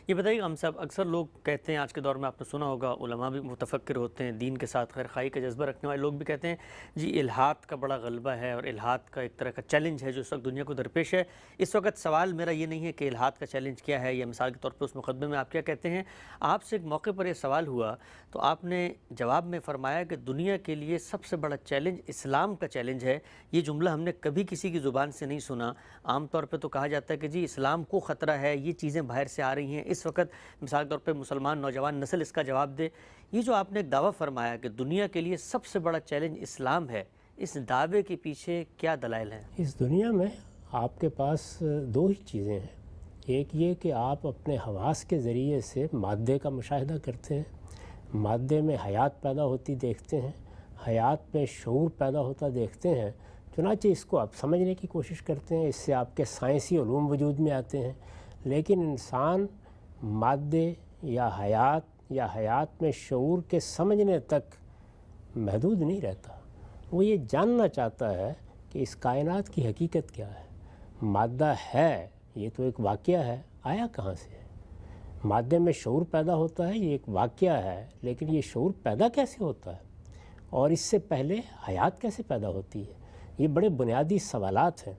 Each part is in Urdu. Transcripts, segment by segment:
یہ بتائیے ہم صاحب، اکثر لوگ کہتے ہیں، آج کے دور میں آپ نے سنا ہوگا، علماء بھی متفکر ہوتے ہیں، دین کے ساتھ خیر خواہی کا جذبہ رکھنے والے لوگ بھی کہتے ہیں جی الحاد کا بڑا غلبہ ہے اور الحاد کا ایک طرح کا چیلنج ہے جو اس وقت دنیا کو درپیش ہے۔ اس وقت سوال میرا یہ نہیں ہے کہ الحاد کا چیلنج کیا ہے، یا مثال کے طور پر اس مقدمے میں آپ کیا کہتے ہیں۔ آپ سے ایک موقع پر یہ سوال ہوا تو آپ نے جواب میں فرمایا کہ دنیا کے لیے سب سے بڑا چیلنج اسلام کا چیلنج ہے۔ یہ جملہ ہم نے کبھی کسی کی زبان سے نہیں سنا۔ عام طور پہ تو کہا جاتا ہے کہ جی اسلام کو خطرہ ہے، یہ چیزیں باہر سے آ رہی ہیں، اس وقت مثال کے طور پہ مسلمان نوجوان نسل اس کا جواب دے۔ یہ جو آپ نے ایک دعویٰ فرمایا کہ دنیا کے لیے سب سے بڑا چیلنج اسلام ہے، اس دعوے کے پیچھے کیا دلائل ہیں؟ اس دنیا میں آپ کے پاس دو ہی چیزیں ہیں۔ ایک یہ کہ آپ اپنے حواس کے ذریعے سے مادے کا مشاہدہ کرتے ہیں، مادے میں حیات پیدا ہوتی دیکھتے ہیں، حیات میں شعور پیدا ہوتا دیکھتے ہیں، چنانچہ اس کو آپ سمجھنے کی کوشش کرتے ہیں، اس سے آپ کے سائنسی علوم وجود میں آتے ہیں۔ لیکن انسان مادے یا حیات میں شعور کے سمجھنے تک محدود نہیں رہتا۔ وہ یہ جاننا چاہتا ہے کہ اس کائنات کی حقیقت کیا ہے۔ مادہ ہے، یہ تو ایک واقعہ ہے، آیا کہاں سے ہے؟ مادے میں شعور پیدا ہوتا ہے، یہ ایک واقعہ ہے، لیکن یہ شعور پیدا کیسے ہوتا ہے؟ اور اس سے پہلے حیات کیسے پیدا ہوتی ہے؟ یہ بڑے بنیادی سوالات ہیں۔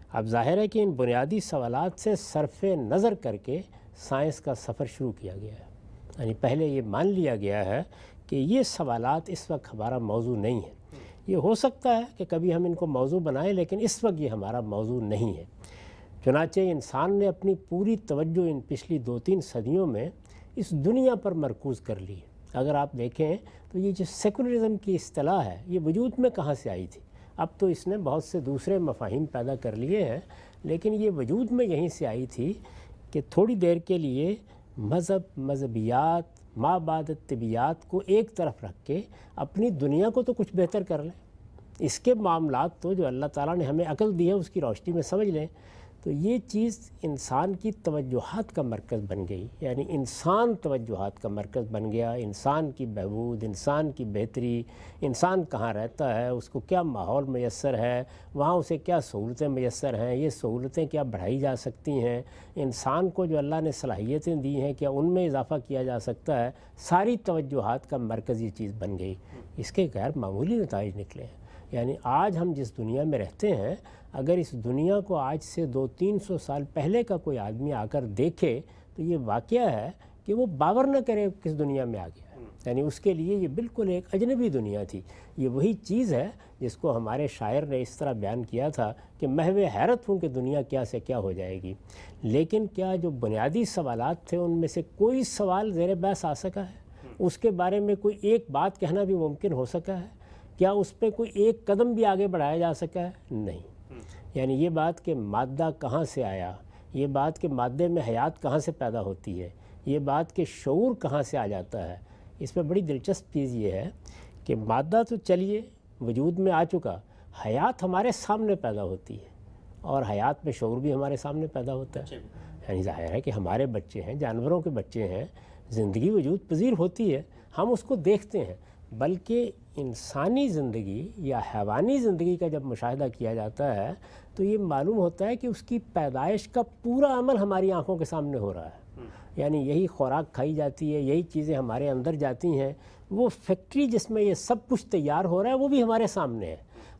اب ظاہر ہے کہ ان بنیادی سوالات سے صرف نظر کر کے سائنس کا سفر شروع کیا گیا ہے۔ یعنی پہلے یہ مان لیا گیا ہے کہ یہ سوالات اس وقت ہمارا موضوع نہیں ہے۔ یہ ہو سکتا ہے کہ کبھی ہم ان کو موضوع بنائیں، لیکن اس وقت یہ ہمارا موضوع نہیں ہے۔ چنانچہ انسان نے اپنی پوری توجہ ان پچھلی 2-3 صدیوں میں اس دنیا پر مرکوز کر لی ہے۔ اگر آپ دیکھیں تو یہ جو سیکولرزم کی اصطلاح ہے، یہ وجود میں کہاں سے آئی تھی؟ اب تو اس نے بہت سے دوسرے مفاہیم پیدا کر لیے ہیں، لیکن یہ وجود میں یہیں سے آئی تھی کہ تھوڑی دیر کے لیے مذہبیات، ما بعد طبیعیات کو ایک طرف رکھ کے اپنی دنیا کو تو کچھ بہتر کر لیں۔ اس کے معاملات تو جو اللہ تعالیٰ نے ہمیں عقل دی ہے اس کی روشنی میں سمجھ لیں۔ تو یہ چیز انسان کی توجہات کا مرکز بن گئی، یعنی انسان توجہات کا مرکز بن گیا۔ انسان کی بہبود، انسان کی بہتری، انسان کہاں رہتا ہے، اس کو کیا ماحول میسر ہے، وہاں اسے کیا سہولتیں میسر ہیں، یہ سہولتیں کیا بڑھائی جا سکتی ہیں، انسان کو جو اللہ نے صلاحیتیں دی ہیں کیا ان میں اضافہ کیا جا سکتا ہے، ساری توجہات کا مرکز یہ چیز بن گئی۔ اس کے غیر معمولی نتائج نکلے ہیں۔ یعنی آج ہم جس دنیا میں رہتے ہیں، اگر اس دنیا کو آج سے 200-300 سال پہلے کا کوئی آدمی آ کر دیکھے تو یہ واقعہ ہے کہ وہ باور نہ کرے کس دنیا میں آ گیا ہے۔ یعنی اس کے لیے یہ بالکل ایک اجنبی دنیا تھی۔ یہ وہی چیز ہے جس کو ہمارے شاعر نے اس طرح بیان کیا تھا کہ محو حیرت ہوں کہ دنیا کیا سے کیا ہو جائے گی۔ لیکن کیا جو بنیادی سوالات تھے ان میں سے کوئی سوال زیر بحث آ سکا ہے؟ اس کے بارے میں کوئی ایک بات کہنا بھی ممکن ہو سکا ہے؟ کیا اس پہ کوئی ایک قدم بھی آگے بڑھایا جا سکا ہے؟ نہیں۔ یعنی یہ بات کہ مادہ کہاں سے آیا، یہ بات کہ مادے میں حیات کہاں سے پیدا ہوتی ہے، یہ بات کہ شعور کہاں سے آ جاتا ہے، اس میں بڑی دلچسپ چیز یہ ہے کہ مادہ تو چلیے وجود میں آ چکا، حیات ہمارے سامنے پیدا ہوتی ہے، اور حیات میں شعور بھی ہمارے سامنے پیدا ہوتا ہے۔ یعنی ظاہر ہے کہ ہمارے بچے ہیں، جانوروں کے بچے ہیں، زندگی وجود پذیر ہوتی ہے، ہم اس کو دیکھتے ہیں۔ بلکہ انسانی زندگی یا حیوانی زندگی کا جب مشاہدہ کیا جاتا ہے تو یہ معلوم ہوتا ہے کہ اس کی پیدائش کا پورا عمل ہماری آنکھوں کے سامنے ہو رہا ہے۔ یعنی یہی خوراک کھائی جاتی ہے، یہی چیزیں ہمارے اندر جاتی ہیں، وہ فیکٹری جس میں یہ سب کچھ تیار ہو رہا ہے وہ بھی ہمارے سامنے ہے۔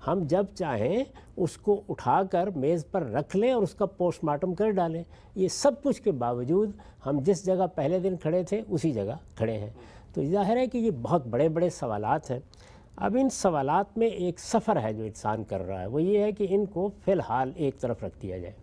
ہم جب چاہیں اس کو اٹھا کر میز پر رکھ لیں اور اس کا پوسٹ مارٹم کر ڈالیں۔ یہ سب کچھ کے باوجود ہم جس جگہ پہلے دن کھڑے تھے اسی جگہ کھڑے ہیں۔ تو ظاہر ہے کہ یہ بہت بڑے بڑے سوالات ہیں۔ اب ان سوالات میں ایک سفر ہے جو انسان کر رہا ہے، وہ یہ ہے کہ ان کو فی الحال ایک طرف رکھ دیا جائے،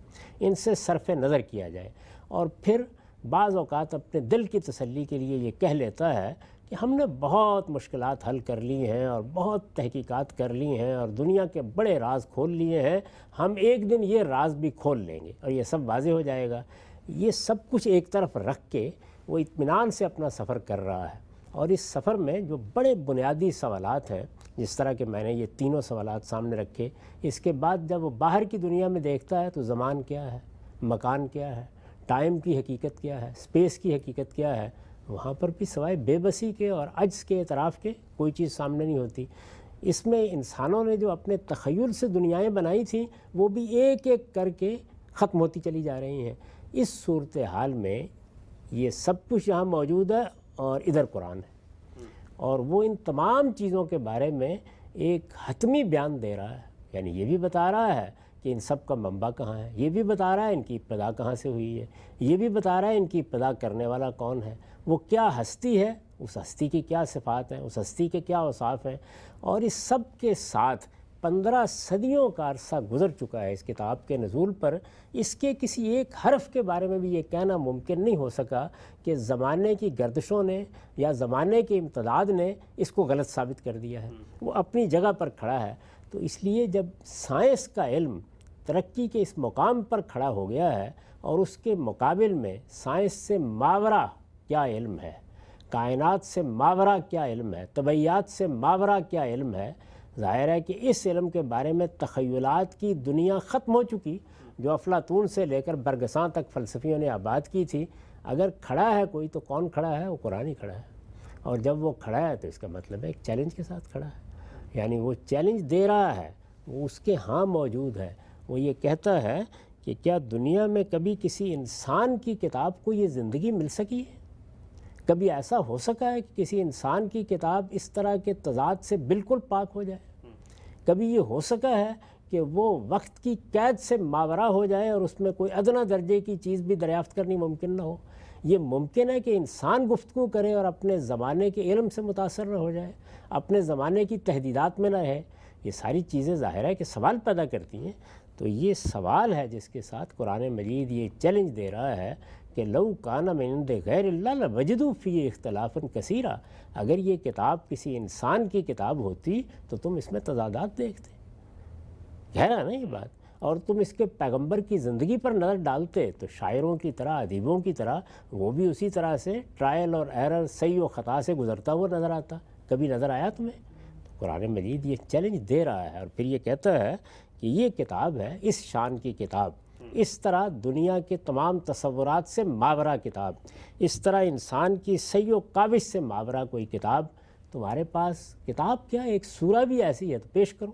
ان سے صرف نظر کیا جائے، اور پھر بعض اوقات اپنے دل کی تسلی کے لیے یہ کہہ لیتا ہے کہ ہم نے بہت مشکلات حل کر لی ہیں اور بہت تحقیقات کر لی ہیں اور دنیا کے بڑے راز کھول لیے ہیں، ہم ایک دن یہ راز بھی کھول لیں گے اور یہ سب واضح ہو جائے گا۔ یہ سب کچھ ایک طرف رکھ کے وہ اطمینان سے اپنا سفر کر رہا ہے، اور اس سفر میں جو بڑے بنیادی سوالات ہیں، جس طرح کہ میں نے یہ تینوں سوالات سامنے رکھے، اس کے بعد جب وہ باہر کی دنیا میں دیکھتا ہے تو زمان کیا ہے، مکان کیا ہے، ٹائم کی حقیقت کیا ہے، اسپیس کی حقیقت کیا ہے، وہاں پر بھی سوائے بے بسی کے اور عجز کے اعتراف کے کوئی چیز سامنے نہیں ہوتی۔ اس میں انسانوں نے جو اپنے تخیل سے دنیایں بنائی تھیں وہ بھی ایک ایک کر کے ختم ہوتی چلی جا رہی ہیں۔ اس صورتحال میں یہ سب کچھ یہاں موجود ہے اور ادھر قرآن ہے، اور وہ ان تمام چیزوں کے بارے میں ایک حتمی بیان دے رہا ہے. یعنی یہ بھی بتا رہا ہے کہ ان سب کا منبع کہاں ہے، یہ بھی بتا رہا ہے ان کی ابتدا کہاں سے ہوئی ہے، یہ بھی بتا رہا ہے ان کی ابتدا کرنے والا کون ہے، وہ کیا ہستی ہے، اس ہستی کی کیا صفات ہیں، اس ہستی کے کیا اوصاف ہیں. اور اس سب کے ساتھ 15 صدیوں کا عرصہ گزر چکا ہے اس کتاب کے نزول پر. اس کے کسی ایک حرف کے بارے میں بھی یہ کہنا ممکن نہیں ہو سکا کہ زمانے کی گردشوں نے یا زمانے کے امتداد نے اس کو غلط ثابت کر دیا ہے. وہ اپنی جگہ پر کھڑا ہے. تو اس لیے جب سائنس کا علم ترقی کے اس مقام پر کھڑا ہو گیا ہے اور اس کے مقابل میں سائنس سے ماورا کیا علم ہے، کائنات سے ماورا کیا علم ہے، طبیعیات سے ماورا کیا علم ہے، ظاہر ہے کہ اس علم کے بارے میں تخیلات کی دنیا ختم ہو چکی جو افلاطون سے لے کر برگساں تک فلسفیوں نے آباد کی تھی. اگر کھڑا ہے کوئی تو کون کھڑا ہے؟ وہ قرآن ہی کھڑا ہے. اور جب وہ کھڑا ہے تو اس کا مطلب ہے ایک چیلنج کے ساتھ کھڑا ہے. یعنی وہ چیلنج دے رہا ہے، وہ اس کے ہاں موجود ہے. وہ یہ کہتا ہے کہ کیا دنیا میں کبھی کسی انسان کی کتاب کو یہ زندگی مل سکی ہے؟ کبھی ایسا ہو سکا ہے کہ کسی انسان کی کتاب اس طرح کے تضاد سے بالکل پاک ہو جائے؟ کبھی یہ ہو سکا ہے کہ وہ وقت کی قید سے ماورا ہو جائے اور اس میں کوئی ادنا درجے کی چیز بھی دریافت کرنی ممکن نہ ہو؟ یہ ممکن ہے کہ انسان گفتگو کرے اور اپنے زمانے کے علم سے متاثر نہ ہو جائے، اپنے زمانے کی تحدیدات میں نہ رہے. یہ ساری چیزیں ظاہر ہے کہ سوال پیدا کرتی ہیں. تو یہ سوال ہے جس کے ساتھ قرآن مجید یہ چیلنج دے رہا ہے کہ لو کان من عند غیر اللہ لوجدوا فیہ اختلافا کثیرا. اگر یہ کتاب کسی انسان کی کتاب ہوتی تو تم اس میں تضادات دیکھتے. کہہ رہا نا یہ بات. اور تم اس کے پیغمبر کی زندگی پر نظر ڈالتے تو شاعروں کی طرح، ادیبوں کی طرح وہ بھی اسی طرح سے ٹرائل اور ایرر، صحیح و خطا سے گزرتا ہوا نظر آتا. کبھی نظر آیا تمہیں؟ قرآن مجید یہ چیلنج دے رہا ہے اور پھر یہ کہتا ہے کہ یہ کتاب ہے اس شان کی کتاب، اس طرح دنیا کے تمام تصورات سے ماورا کتاب، اس طرح انسان کی سعی و کاوش سے ماورا کوئی کتاب. تمہارے پاس کتاب کیا، ایک سورہ بھی ایسی ہے تو پیش کرو.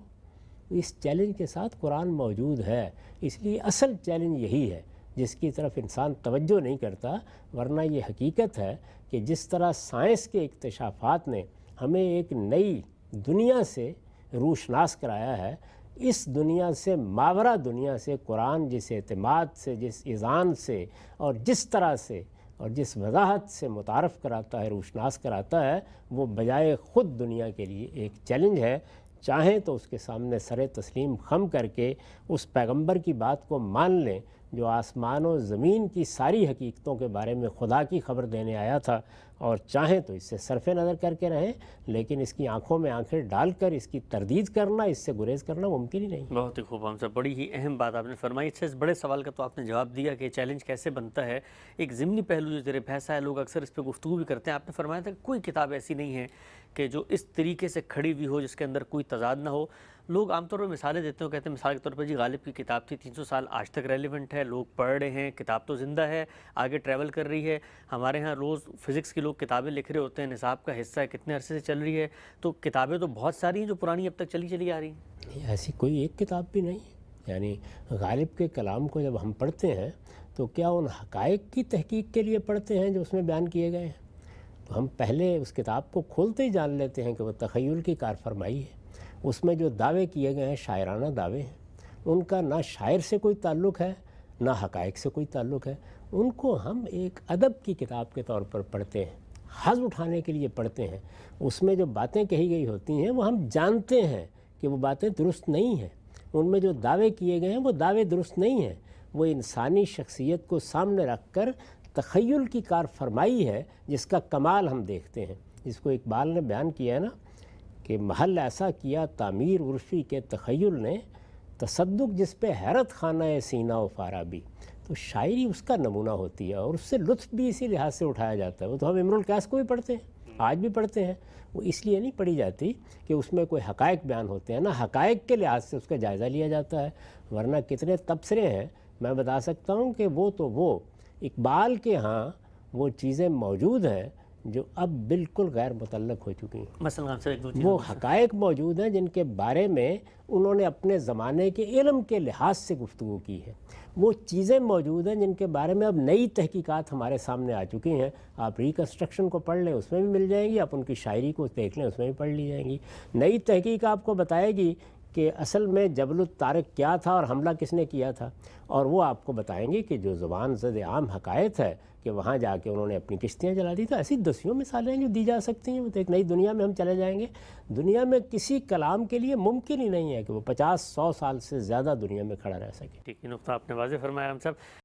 اس چیلنج کے ساتھ قرآن موجود ہے. اس لیے اصل چیلنج یہی ہے جس کی طرف انسان توجہ نہیں کرتا. ورنہ یہ حقیقت ہے کہ جس طرح سائنس کے اکتشافات نے ہمیں ایک نئی دنیا سے روشناس کرایا ہے، اس دنیا سے ماورا دنیا سے قرآن جس اعتماد سے، جس اذعان سے اور جس طرح سے اور جس وضاحت سے متعارف کراتا ہے، روشناس کراتا ہے، وہ بجائے خود دنیا کے لیے ایک چیلنج ہے. چاہیں تو اس کے سامنے سر تسلیم خم کر کے اس پیغمبر کی بات کو مان لیں جو آسمان و زمین کی ساری حقیقتوں کے بارے میں خدا کی خبر دینے آیا تھا، اور چاہیں تو اس سے صرف نظر کر کے رہیں، لیکن اس کی آنکھوں میں آنکھیں ڈال کر اس کی تردید کرنا، اس سے گریز کرنا ممکن ہی نہیں. بہت ہی خوب ہم صاحب، بڑی ہی اہم بات آپ نے فرمائی. اچھا، اس بڑے سوال کا تو آپ نے جواب دیا کہ چیلنج کیسے بنتا ہے. ایک ضمنی پہلو جو زیر بحث ہے، لوگ اکثر اس پہ گفتگو بھی کرتے ہیں. آپ نے فرمایا تھا کہ کوئی کتاب ایسی نہیں ہے کہ جو اس طریقے سے کھڑی ہوئی ہو جس کے اندر کوئی تضاد نہ ہو. لوگ عام طور پر مثالیں دیتے ہیں، کہتے ہیں مثال کے طور پر جی غالب کی کتاب تھی 300 سال آج تک ریلیونٹ ہے، لوگ پڑھ رہے ہیں، کتاب تو زندہ ہے، آگے ٹریول کر رہی ہے. ہمارے ہاں روز فزکس کے لوگ کتابیں لکھ رہے ہوتے ہیں، نصاب کا حصہ ہے، کتنے عرصے سے چل رہی ہے. تو کتابیں تو بہت ساری ہیں جو پرانی اب تک چلی آ رہی ہیں. ایسی کوئی ایک کتاب بھی نہیں. یعنی غالب کے کلام کو جب ہم پڑھتے ہیں تو کیا ان حقائق کی تحقیق کے لیے پڑھتے ہیں جو اس میں بیان کیے گئے ہیں؟ تو ہم پہلے اس کتاب کو کھولتے ہی جان لیتے ہیں کہ وہ تخیل کی کار فرمائی ہے. اس میں جو دعوے کیے گئے ہیں شاعرانہ دعوے ہیں، ان کا نہ شاعر سے کوئی تعلق ہے نہ حقائق سے کوئی تعلق ہے. ان کو ہم ایک ادب کی کتاب کے طور پر پڑھتے ہیں، حظ اٹھانے کے لیے پڑھتے ہیں. اس میں جو باتیں کہی گئی ہوتی ہیں وہ ہم جانتے ہیں کہ وہ باتیں درست نہیں ہیں. ان میں جو دعوے کیے گئے ہیں وہ دعوے درست نہیں ہیں. وہ انسانی شخصیت کو سامنے رکھ کر تخیل کی کار فرمائی ہے جس کا کمال ہم دیکھتے ہیں. جس کو اقبال نے بیان کیا ہے نا کہ محل ایسا کیا تعمیر عرفی کے تخیل نے، تصدق جس پہ حیرت خانہ سینہ و فارابی. تو شاعری اس کا نمونہ ہوتی ہے اور اس سے لطف بھی اسی لحاظ سے اٹھایا جاتا ہے. وہ تو ہم امرؤ القیس کو بھی پڑھتے ہیں، آج بھی پڑھتے ہیں. وہ اس لیے نہیں پڑھی جاتی کہ اس میں کوئی حقائق بیان ہوتے ہیں، نہ حقائق کے لحاظ سے اس کا جائزہ لیا جاتا ہے. ورنہ کتنے تبصرے ہیں میں بتا سکتا ہوں کہ وہ اقبال کے ہاں وہ چیزیں موجود ہیں جو اب بالکل غیر متعلق ہو چکی ہیں۔ مثلا آپ سے ایک دو وہ حقائق موجود ہیں جن کے بارے میں انہوں نے اپنے زمانے کے علم کے لحاظ سے گفتگو کی ہے، وہ چیزیں موجود ہیں جن کے بارے میں اب نئی تحقیقات ہمارے سامنے آ چکی ہیں۔ آپ ریکنسٹرکشن کو پڑھ لیں، اس میں بھی مل جائیں گی، آپ ان کی شاعری کو دیکھ لیں، اس میں بھی پڑھ لی جائیں گی۔ نئی تحقیق آپ کو بتائے گی کہ اصل میں جبل الطارق کیا تھا اور حملہ کس نے کیا تھا، اور وہ آپ کو بتائیں گے کہ جو زبان زد عام حقائق ہے کہ وہاں جا کے انہوں نے اپنی کشتیاں جلا دی۔ تو ایسی دسیوں مثالیں جو دی جا سکتی ہیں، وہ تو ایک نئی دنیا میں ہم چلے جائیں گے۔ دنیا میں کسی کلام کے لیے ممکن ہی نہیں ہے کہ وہ 50-100 سال سے زیادہ دنیا میں کھڑا رہ سکے۔ ٹھیک ہے، نقطہ آپ نے واضح فرمایا ہم صاحب۔